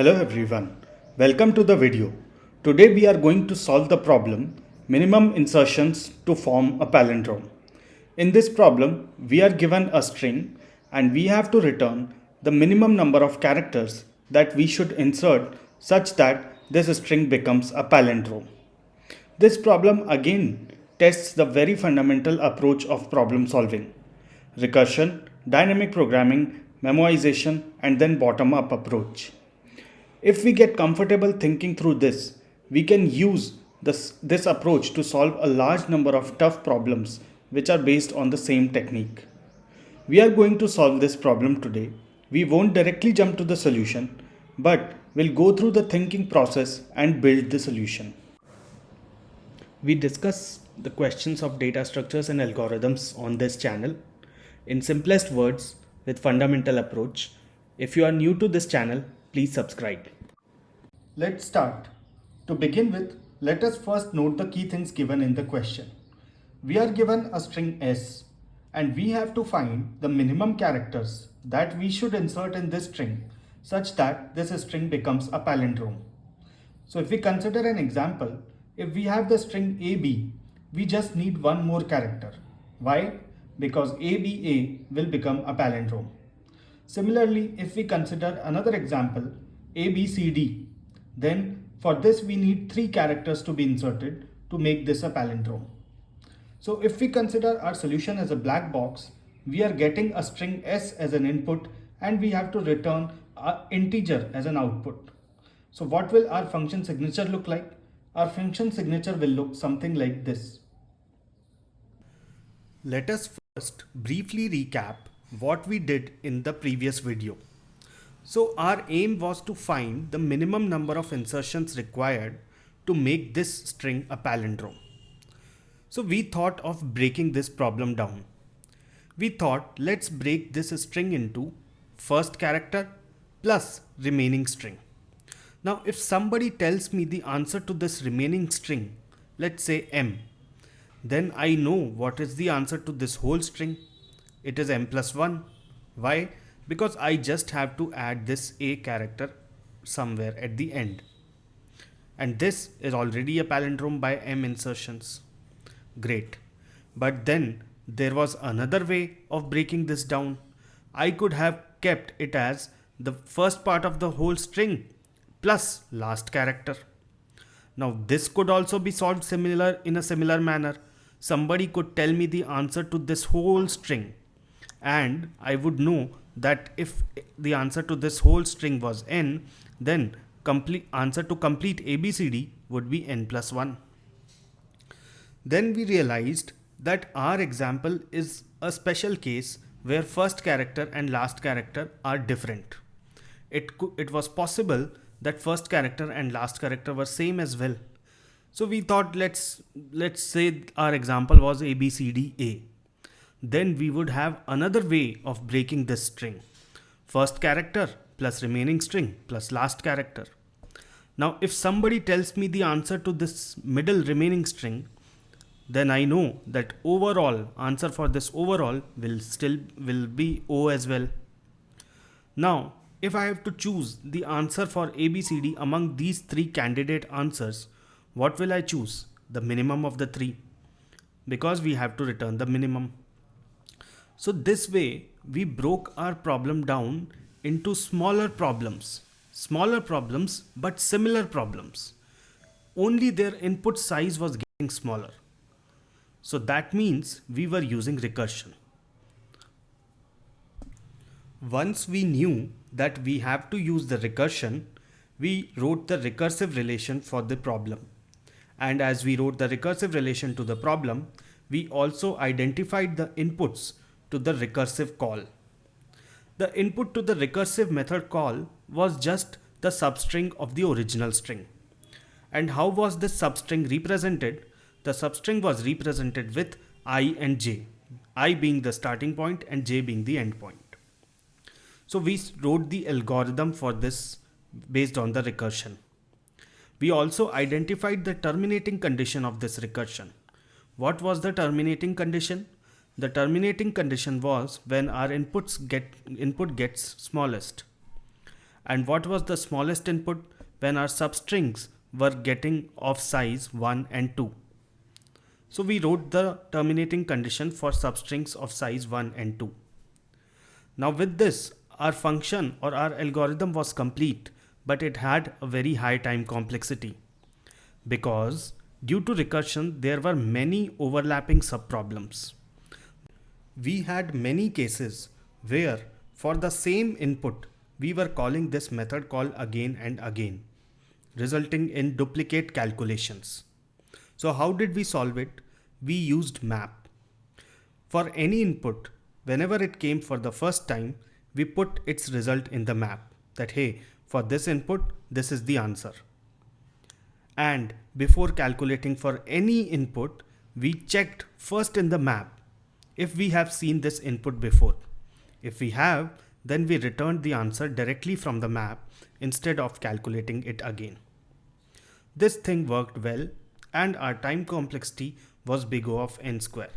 Hello everyone, welcome to the video. Today we are going to solve the problem minimum insertions to form a palindrome. In this problem, we are given a string and we have to return the minimum number of characters that we should insert such that this string becomes a palindrome. This problem again tests the very fundamental approach of problem solving: recursion, dynamic programming, memoization, and then bottom up approach. If we get comfortable thinking through this, we can use this approach to solve a large number of tough problems which are based on the same technique. We are going to solve this problem today. We won't directly jump to the solution, but we'll go through the thinking process and build the solution. We discuss the questions of data structures and algorithms on this channel in simplest words with fundamental approach. If you are new to this channel, please subscribe. Let's start. To begin with, let us first note the key things given in the question. We are given a string S and we have to find the minimum characters that we should insert in this string such that this string becomes a palindrome. So if we consider an example, if we have the string AB, we just need one more character. Why? Because ABA will become a palindrome. Similarly, if we consider another example, ABCD, then for this we need 3 characters to be inserted to make this a palindrome. So if we consider our solution as a black box, we are getting a string S as an input and we have to return an integer as an output. So what will our function signature look like? Our function signature will look something like this. Let us first briefly recap what we did in the previous video. So our aim was to find the minimum number of insertions required to make this string a palindrome. So we thought of breaking this problem down. We thought, let's break this string into first character plus remaining string. Now if somebody tells me the answer to this remaining string, let's say M, then I know what is the answer to this whole string. It is M plus 1. Why? Because I just have to add this A character somewhere at the end. And this is already a palindrome by M insertions. Great. But then there was another way of breaking this down. I could have kept it as the first part of the whole string plus last character. Now this could also be solved in a similar manner. Somebody could tell me the answer to this whole string and I would know that if the answer to this whole string was n, then answer to complete ABCD would be n plus 1. Then we realized that our example is a special case where first character and last character are different. It was possible that first character and last character were same as well. So we thought let's say our example was ABCDA. Then we would have another way of breaking this string. First character plus remaining string plus last character. Now if somebody tells me the answer to this middle remaining string, then I know that overall answer for this overall will be O as well. Now if I have to choose the answer for ABCD among these 3 candidate answers, what will I choose? The minimum of the 3, because we have to return the minimum. So this way we broke our problem down into smaller problems but similar problems. Only their input size was getting smaller. So that means we were using recursion. Once we knew that we have to use the recursion, we wrote the recursive relation for the problem. And as we wrote the recursive relation to the problem, we also identified the inputs to the recursive call. The input to the recursive method call was just the substring of the original string. And how was this substring represented? The substring was represented with I and j, I being the starting point and j being the end point. So we wrote the algorithm for this based on the recursion. We also identified the terminating condition of this recursion. What was the terminating condition? The terminating condition was when our input gets smallest. And what was the smallest input? When our substrings were getting of size 1 and 2. So we wrote the terminating condition for substrings of size 1 and 2. Now with this, our function or our algorithm was complete, but it had a very high time complexity. Because due to recursion, there were many overlapping subproblems. We had many cases where for the same input, we were calling this method call again and again, resulting in duplicate calculations. So how did we solve it? We used map. For any input, whenever it came for the first time, we put its result in the map that hey, for this input, this is the answer. And before calculating for any input, we checked first in the map if we have seen this input before. If we have, then we returned the answer directly from the map instead of calculating it again. This thing worked well and our time complexity was big O of n square.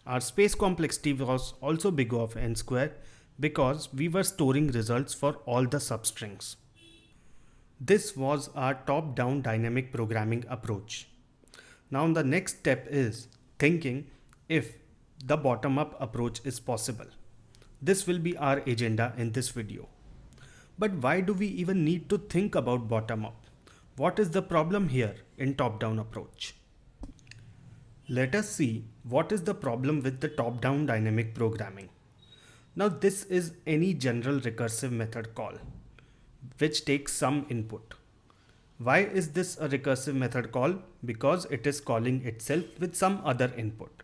Our space complexity was also big O of n square because we were storing results for all the substrings. This was our top-down dynamic programming approach. Now the next step is thinking if the bottom-up approach is possible. This will be our agenda in this video. But why do we even need to think about bottom-up? What is the problem here in top-down approach? Let us see what is the problem with the top-down dynamic programming. Now this is any general recursive method call which takes some input. Why is this a recursive method call? Because it is calling itself with some other input.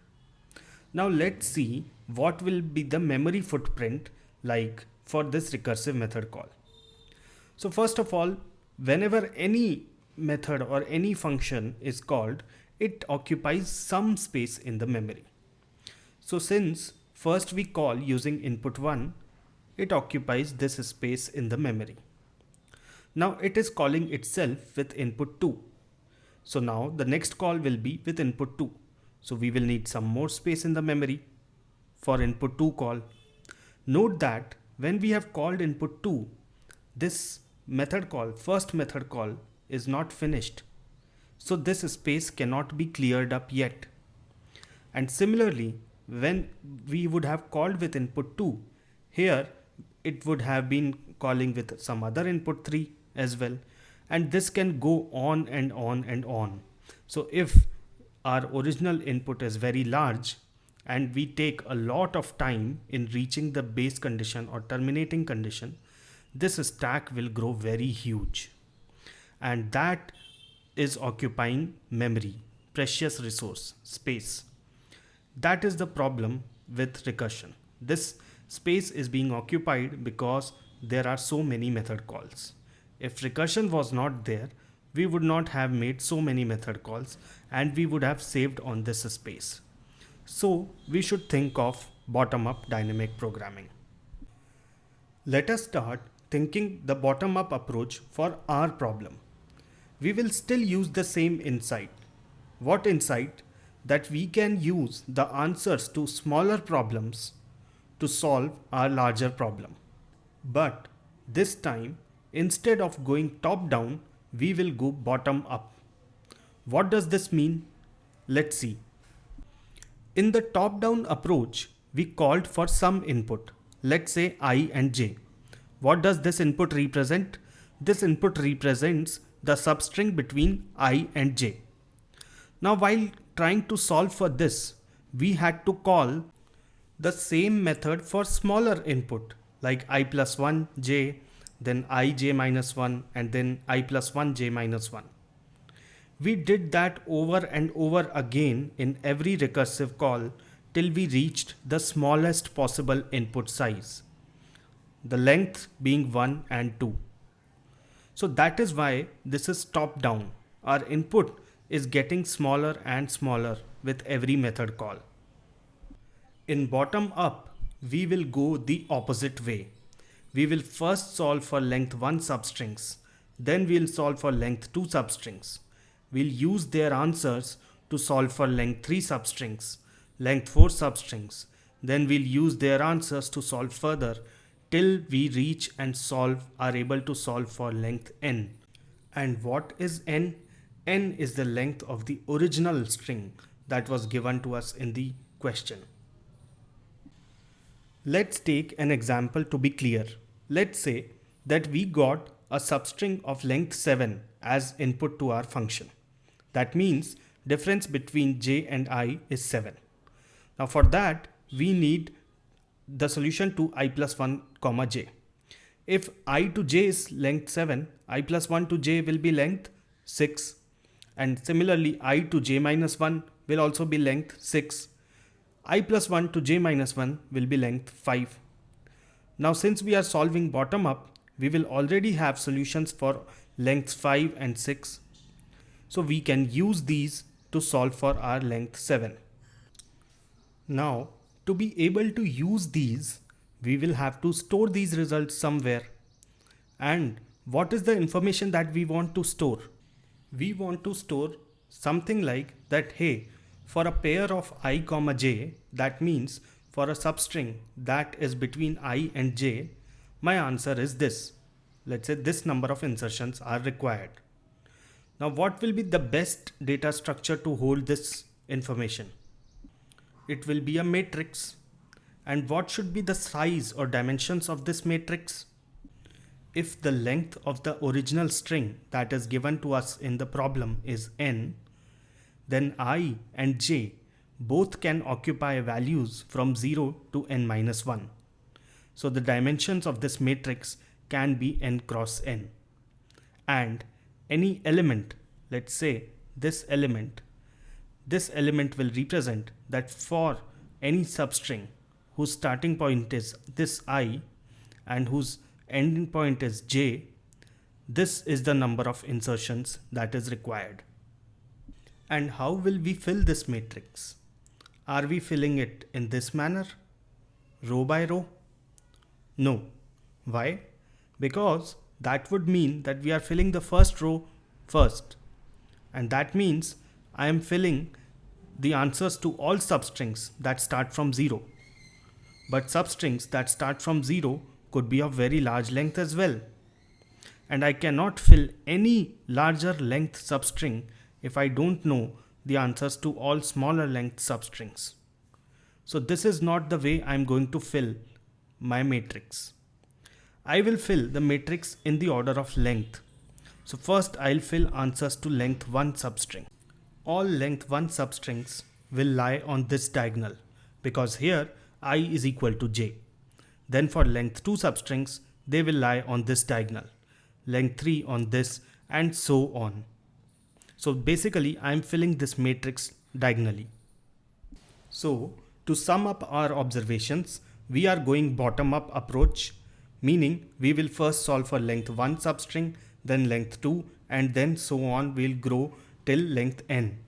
Now let's see what will be the memory footprint like for this recursive method call. So first of all, whenever any method or any function is called, it occupies some space in the memory. So since first we call using input 1, it occupies this space in the memory. Now it is calling itself with input 2. So now the next call will be with input 2. So we will need some more space in the memory for input 2 call. Note that when we have called input 2, this method call, first method call is not finished. So this space cannot be cleared up yet. And similarly, when we would have called with input 2, here it would have been calling with some other input 3 as well. And this can go on and on and on. So if our original input is very large and we take a lot of time in reaching the base condition or terminating condition, this stack will grow very huge. And that is occupying memory, precious resource, space. That is the problem with recursion. This space is being occupied because there are so many method calls. If recursion was not there, we would not have made so many method calls and we would have saved on this space. So we should think of bottom-up dynamic programming. Let us start thinking the bottom-up approach for our problem. We will still use the same insight. What insight? That we can use the answers to smaller problems to solve our larger problem. But this time, instead of going top down, we will go bottom up. What does this mean? Let's see. In the top down approach, we called for some input. Let's say I and j. What does this input represent? This input represents the substring between I and j. Now while trying to solve for this, we had to call the same method for smaller input like I plus 1 j, then I j minus 1 and then I plus 1 j minus 1. We did that over and over again in every recursive call till we reached the smallest possible input size, the length being 1 and 2. So that is why this is top down. Our input is getting smaller and smaller with every method call. In bottom up, we will go the opposite way. We will first solve for length 1 substrings, then we'll solve for length 2 substrings. We'll use their answers to solve for length 3 substrings, length 4 substrings. Then we'll use their answers to solve further till we reach and are able to solve for length n. And what is n? N is the length of the original string that was given to us in the question. Let's take an example to be clear. Let's say that we got a substring of length 7 as input to our function. That means difference between j and I is 7. Now for that we need the solution to I plus 1 comma j. If I to j is length 7, I plus 1 to j will be length 6, and similarly I to j minus 1 will also be length 6. I plus 1 to j minus 1 will be length 5. Now since we are solving bottom up, we will already have solutions for lengths 5 and 6. So we can use these to solve for our length 7. Now to be able to use these, we will have to store these results somewhere. And what is the information that we want to store? We want to store something like that, hey, for a pair of I comma j, that means for a substring that is between I and j, my answer is this. Let's say this number of insertions are required. Now what will be the best data structure to hold this information? It will be a matrix. And what should be the size or dimensions of this matrix? If the length of the original string that is given to us in the problem is n, then I and j both can occupy values from 0 to n minus 1. So the dimensions of this matrix can be n cross n. And any element, let's say this element will represent that for any substring whose starting point is this I and whose ending point is j, this is the number of insertions that is required. And how will we fill this matrix? Are we filling it in this manner? Row by row? No. Why? Because that would mean that we are filling the first row first. And that means I am filling the answers to all substrings that start from 0. But substrings that start from 0 could be of very large length as well. And I cannot fill any larger length substring if I don't know the answers to all smaller length substrings. So this is not the way I'm going to fill my matrix. I will fill the matrix in the order of length. So first I'll fill answers to length 1 substring. All length 1 substrings will lie on this diagonal because here I is equal to j. Then for length 2 substrings, they will lie on this diagonal, length 3 on this, and so on. So basically I am filling this matrix diagonally. So to sum up our observations, we are going bottom up approach, meaning we will first solve for length 1 substring, then length 2, and then so on we'll grow till length n.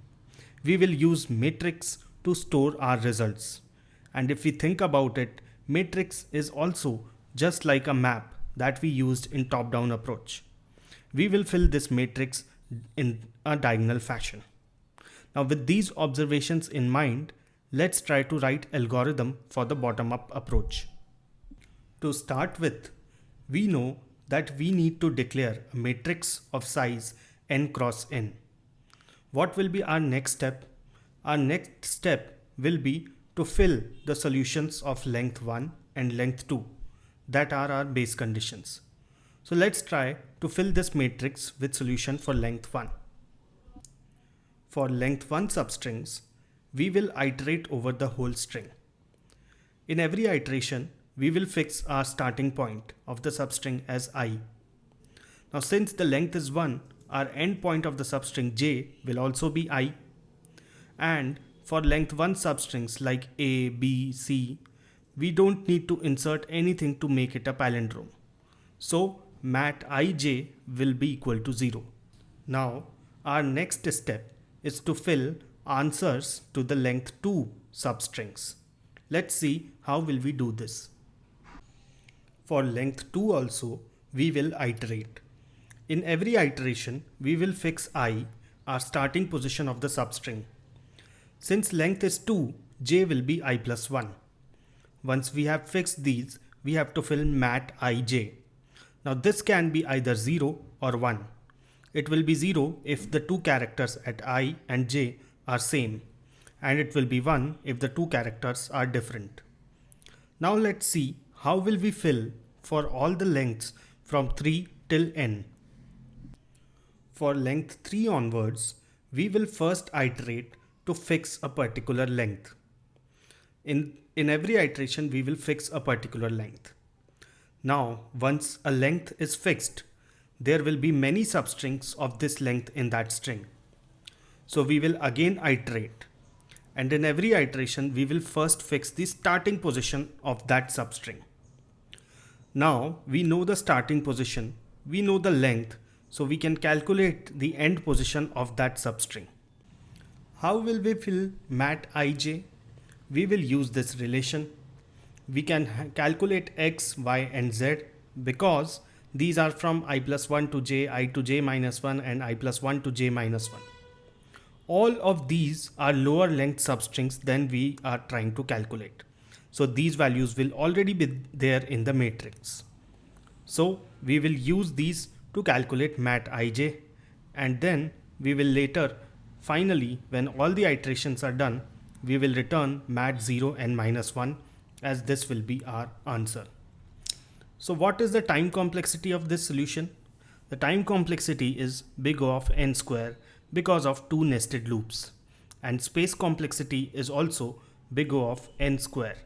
We will use matrix to store our results. And if we think about it, matrix is also just like a map that we used in top-down approach. We will fill this matrix in a diagonal fashion. Now with these observations in mind, let's try to write algorithm for the bottom-up approach. To start with, we know that we need to declare a matrix of size n cross n. What will be our next step? Our next step will be to fill the solutions of length 1 and length 2 that are our base conditions. So let's try to fill this matrix with solution for length 1. For length 1 substrings, we will iterate over the whole string. In every iteration, we will fix our starting point of the substring as I. Now since the length is 1, our end point of the substring j will also be I. And for length 1 substrings like A, B, C, we don't need to insert anything to make it a palindrome. So mat ij will be equal to 0. Now our next step is to fill answers to the length 2 substrings. Let's see how will we do this. For length 2 also, we will iterate. In every iteration, we will fix I, our starting position of the substring. Since length is 2, j will be I plus 1. Once we have fixed these, we have to fill mat ij. Now this can be either 0 or 1. It will be 0 if the two characters at I and j are same, and it will be 1 if the two characters are different. Now let's see how will we fill for all the lengths from 3 till n. For length 3 onwards, we will first iterate to fix a particular length. In every iteration, we will fix a particular length. Now, once a length is fixed, there will be many substrings of this length in that string. So we will again iterate. And in every iteration, we will first fix the starting position of that substring. Now, we know the starting position, we know the length, so we can calculate the end position of that substring. How will we fill mat ij? We will use this relation. We can calculate x, y and z because these are from I plus 1 to j, I to j minus 1 and I plus 1 to j minus 1. All of these are lower length substrings than we are trying to calculate. So these values will already be there in the matrix. So we will use these to calculate mat ij, and then we will later, finally, when all the iterations are done, we will return mat 0 and minus 1, as this will be our answer. So what is the time complexity of this solution? The time complexity is big O of n square because of two nested loops, and space complexity is also big O of n square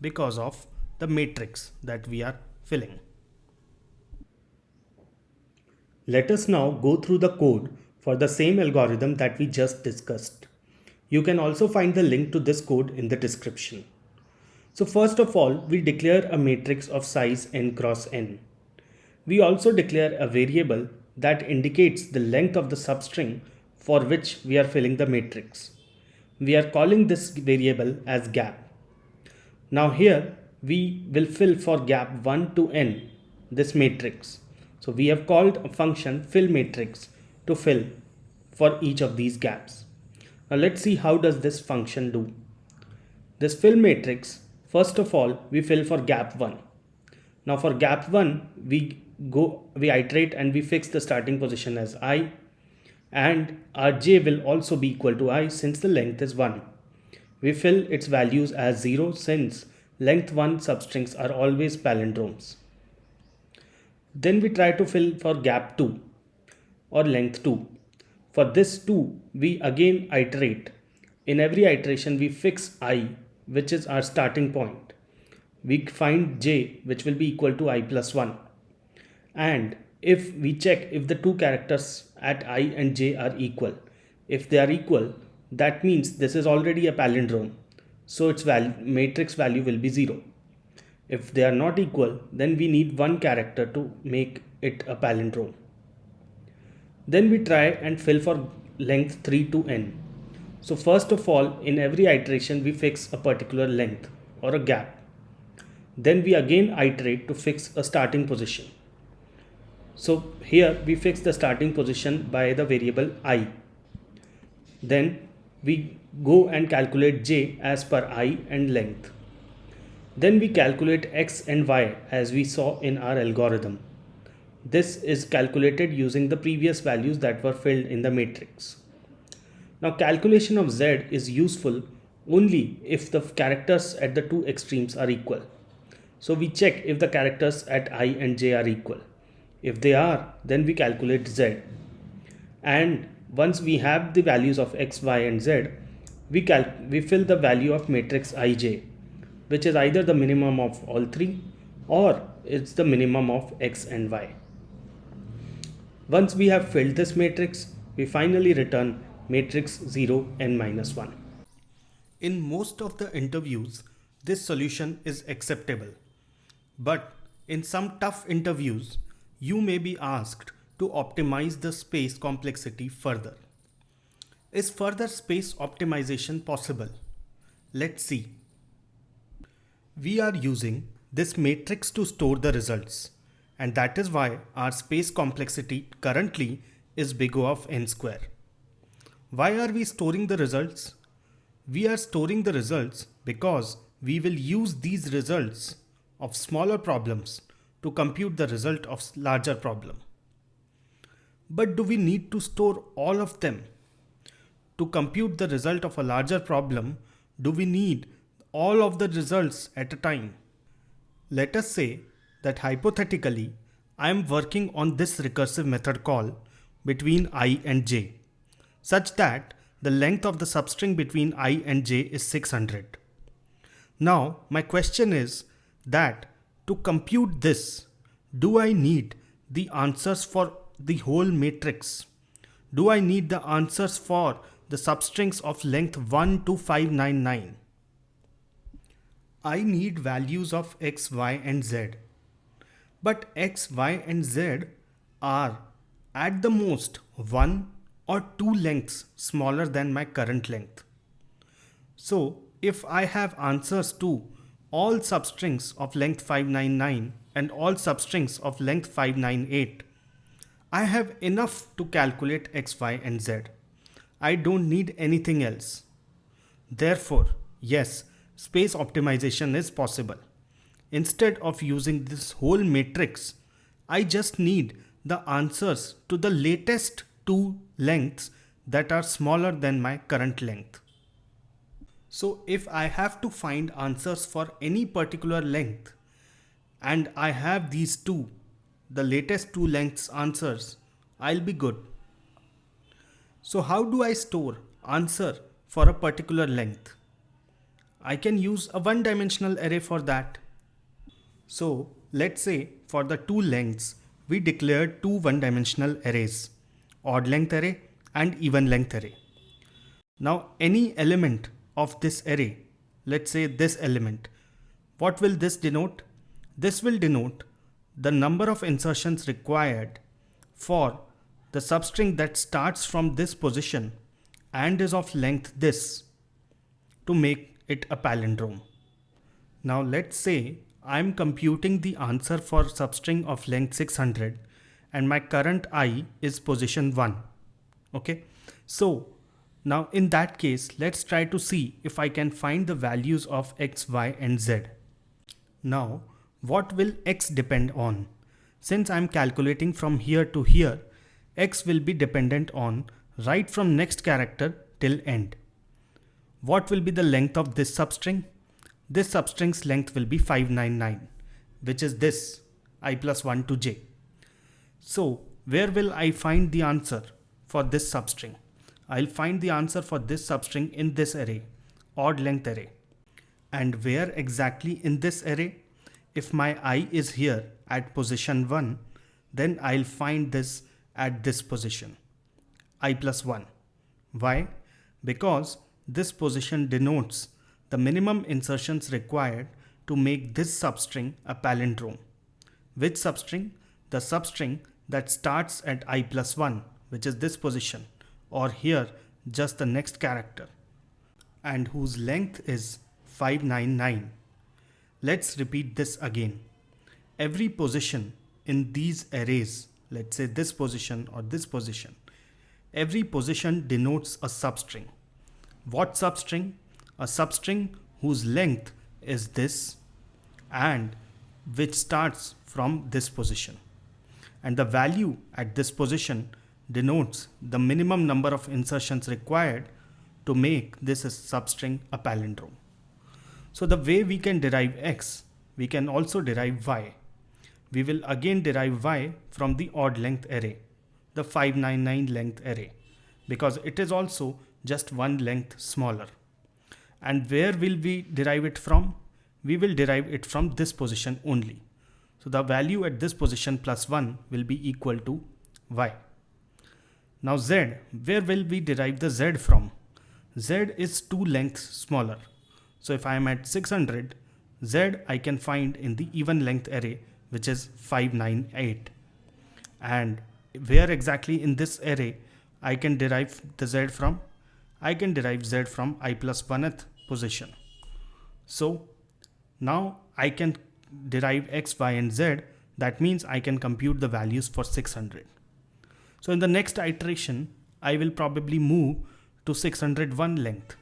because of the matrix that we are filling. Let us now go through the code for the same algorithm that we just discussed. You can also find the link to this code in the description. So first of all, we declare a matrix of size n cross n. We also declare a variable that indicates the length of the substring for which we are filling the matrix. We are calling this variable as gap. Now here we will fill for gap 1 to n this matrix. So we have called a function fill matrix to fill for each of these gaps. Now let's see how does this function do. This fill matrix, first of all, we fill for gap 1. Now for gap 1, we iterate and we fix the starting position as I, and our j will also be equal to I since the length is 1. We fill its values as 0 since length 1 substrings are always palindromes. Then we try to fill for gap 2 or length 2. For this 2, we again iterate. In every iteration, we fix I, which is our starting point. We find j, which will be equal to I plus 1. And if we check if the two characters at I and j are equal. If they are equal, that means this is already a palindrome. So its matrix value will be 0. If they are not equal, then we need one character to make it a palindrome. Then we try and fill for length 3 to n. So first of all, in every iteration, we fix a particular length or a gap. Then we again iterate to fix a starting position. So here we fix the starting position by the variable I. Then we go and calculate j as per I and length. Then we calculate x and y as we saw in our algorithm. This is calculated using the previous values that were filled in the matrix. Now calculation of z is useful only if the characters at the two extremes are equal. So we check if the characters at I and j are equal. If they are, then we calculate z. And once we have the values of x, y and z, we fill the value of matrix ij, which is either the minimum of all three or it's the minimum of x and y. Once we have filled this matrix, we finally return matrix 0 and minus 1. In most of the interviews, this solution is acceptable. But in some tough interviews, you may be asked to optimize the space complexity further. Is further space optimization possible? Let's see. We are using this matrix to store the results, and that is why our space complexity currently is big O of n square. Why are we storing the results? We are storing the results because we will use these results of smaller problems to compute the result of larger problem. But do we need to store all of them? To compute the result of a larger problem, do we need all of the results at a time? Let us say that hypothetically, I am working on this recursive method call between I and j, such that the length of the substring between I and j is 600. Now, my question is that to compute this, do I need the answers for the whole matrix? Do I need the answers for the substrings of length 1 to 599? I need values of x, y and z. But x, y and z are at the most 1 or 2 lengths smaller than my current length. So if I have answers to all substrings of length 599 and all substrings of length 598, I have enough to calculate x, y and z. I don't need anything else. Therefore, yes, space optimization is possible. Instead of using this whole matrix, I just need the answers to the latest 2 lengths that are smaller than my current length. So if I have to find answers for any particular length and I have these two, the latest 2 lengths answers, I'll be good. So how do I store answer for a particular length? I can use a one-dimensional array for that. So let's say for the 2 lengths, we declared 2 one-dimensional arrays, odd length array and even length array. Now any element of this array, let's say this element, what will this denote? This will denote the number of insertions required for the substring that starts from this position and is of length this to make it a palindrome. Now let's say I'm computing the answer for substring of length 600 and my current I is position 1. Okay, so now in that case, let's try to see if I can find the values of x, y and z. Now what will x depend on? Since I'm calculating from here to here, x will be dependent on right from next character till end. What will be the length of this substring? This substring's length will be 599, which is this I plus 1 to j. So where will I find the answer for this substring? I'll find the answer for this substring in this array, odd length array. And where exactly in this array? If my I is here at position 1, then I'll find this at this position, I plus 1. Why? Because this position denotes the minimum insertions required to make this substring a palindrome. Which substring? The substring that starts at I plus 1, which is this position, or here just the next character, and whose length is 599. Let's repeat this again. Every position in these arrays, let's say this position or this position, every position denotes a substring. What substring? A substring whose length is this and which starts from this position. And the value at this position denotes the minimum number of insertions required to make this substring a palindrome. So the way we can derive x, we can also derive y. We will again derive y from the odd length array, the 599 length array, because it is also just one length smaller. And where will we derive it from? We will derive it from this position only. So the value at this position plus 1 will be equal to y. Now z, where will we derive the z from? Z is 2 lengths smaller. So if I am at 600, z I can find in the even length array, which is 598. And where exactly in this array I can derive the z from? I can derive z from I plus 1th position. So now I can derive x, y and z. That means I can compute the values for 600. So in the next iteration, I will probably move to 601 length.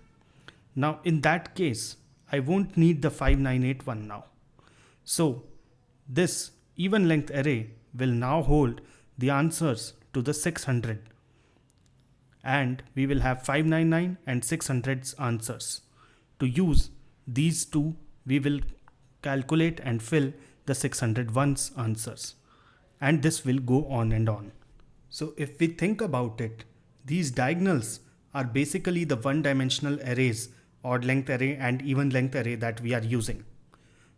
Now in that case, I won't need the 598 one now. So this even length array will now hold the answers to the 600, and we will have 599 and 600's answers. To use these two, we will calculate and fill the 601's answers, and this will go on and on. So if we think about it, these diagonals are basically the one-dimensional arrays, odd length array and even length array that we are using.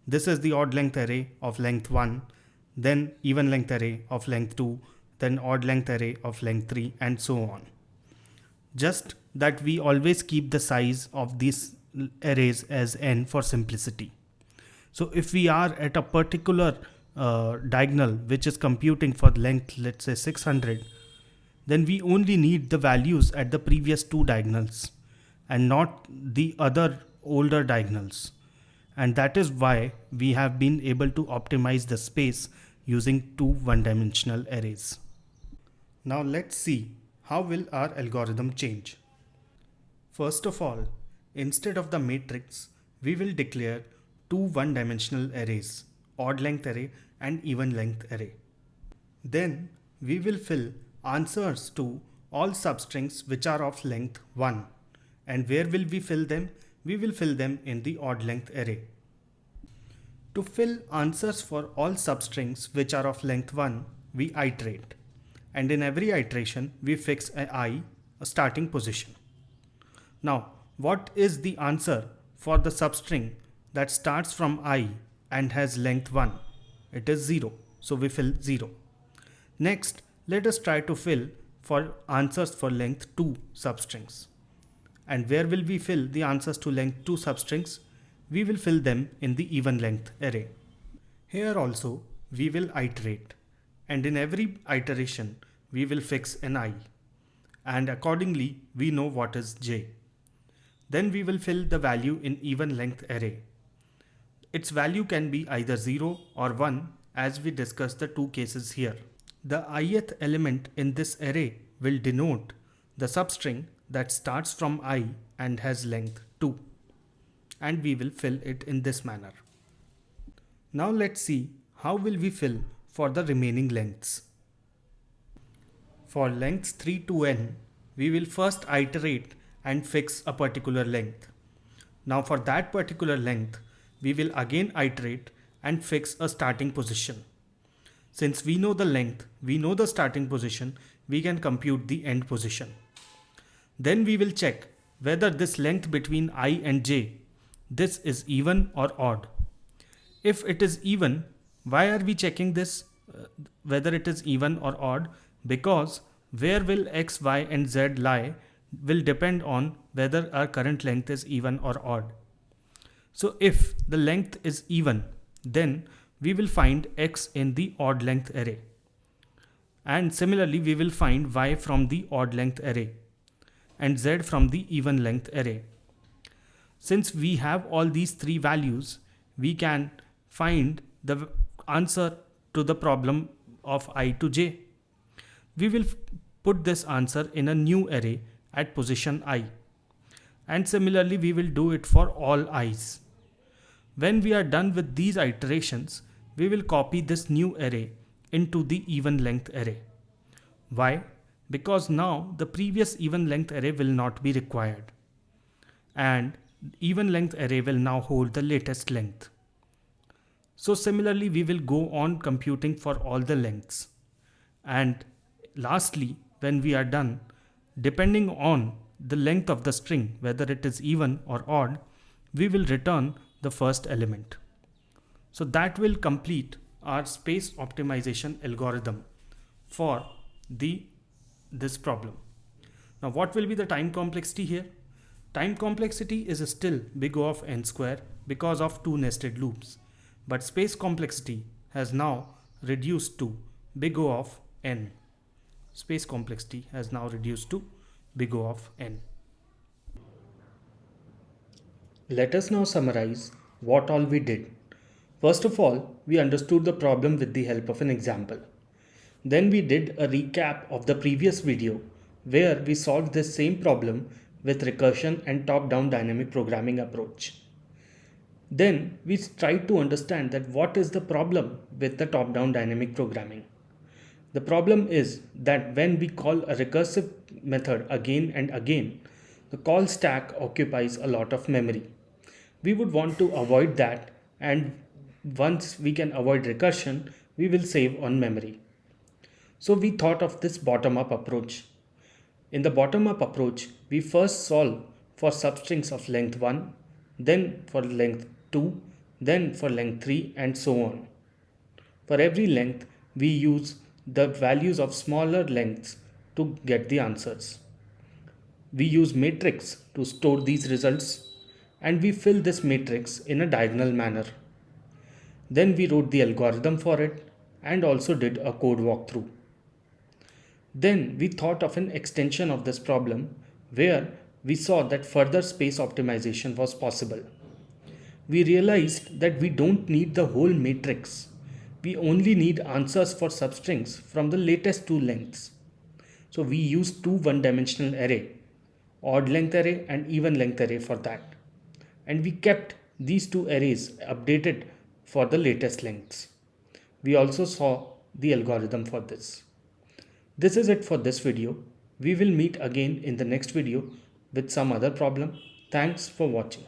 This is the odd length array of length 1, then even length array of length 2, then odd length array of length 3, and so on. Just that we always keep the size of these arrays as n for simplicity. So if we are at a particular diagonal which is computing for length, let's say 600, then we only need the values at the previous two diagonals and not the other older diagonals. And that is why we have been able to optimize the space using two one-dimensional arrays. Now let's see how will our algorithm change. First of all, instead of the matrix, we will declare two one-dimensional arrays, odd length array and even length array. Then we will fill answers to all substrings which are of length 1. And where will we fill them? We will fill them in the odd length array. To fill answers for all substrings which are of length 1, we iterate. And in every iteration, we fix a starting position. Now, what is the answer for the substring that starts from I and has length 1? It is 0. So we fill 0. Next, let us try to fill for answers for length 2 substrings. And where will we fill the answers to length 2 substrings? We will fill them in the even length array. Here also, we will iterate. And in every iteration, we will fix an I. And accordingly, we know what is j. Then we will fill the value in even length array. Its value can be either 0 or 1, as we discussed the two cases here. The ith element in this array will denote the substring that starts from I and has length 2. And we will fill it in this manner. Now let's see how will we fill for the remaining lengths. For lengths 3 to n, we will first iterate and fix a particular length. Now for that particular length, we will again iterate and fix a starting position. Since we know the length, we know the starting position, we can compute the end position. Then we will check whether this length between I and j, this is even or odd. If it is even, why are we checking this, whether it is even or odd? Because where will x, y and z lie will depend on whether our current length is even or odd. So if the length is even, then we will find x in the odd length array. And similarly, we will find y from the odd length array and z from the even length array. Since we have all these three values, we can find the answer to the problem of I to j. We will put this answer in a new array at position I. And similarly, we will do it for all i's. When we are done with these iterations, we will copy this new array into the even length array. Why? Because now the previous even length array will not be required. And even length array will now hold the latest length. So similarly, we will go on computing for all the lengths. And lastly, when we are done, depending on the length of the string, whether it is even or odd, we will return the first element. So that will complete our space optimization algorithm for this problem. Now what will be the time complexity here? Time complexity is still big O of n square because of two nested loops. But space complexity has now reduced to big O of n. Space complexity has now reduced to big O of n. Let us now summarize what all we did. First of all, we understood the problem with the help of an example. Then we did a recap of the previous video where we solved this same problem with recursion and top-down dynamic programming approach. Then we tried to understand that what is the problem with the top-down dynamic programming. The problem is that when we call a recursive method again and again, the call stack occupies a lot of memory. We would want to avoid that, and once we can avoid recursion, we will save on memory. So we thought of this bottom-up approach. In the bottom-up approach, we first solve for substrings of length 1, then for length 2, then for length 3, and so on. For every length, we use the values of smaller lengths to get the answers. We use matrix to store these results, and we fill this matrix in a diagonal manner. Then we wrote the algorithm for it and also did a code walkthrough. Then we thought of an extension of this problem where we saw that further space optimization was possible. We realized that we don't need the whole matrix. We only need answers for substrings from the latest two lengths. So we used two one-dimensional array, odd length array and even length array for that. And we kept these two arrays updated for the latest lengths. We also saw the algorithm for this. This is it for this video. We will meet again in the next video with some other problem. Thanks for watching.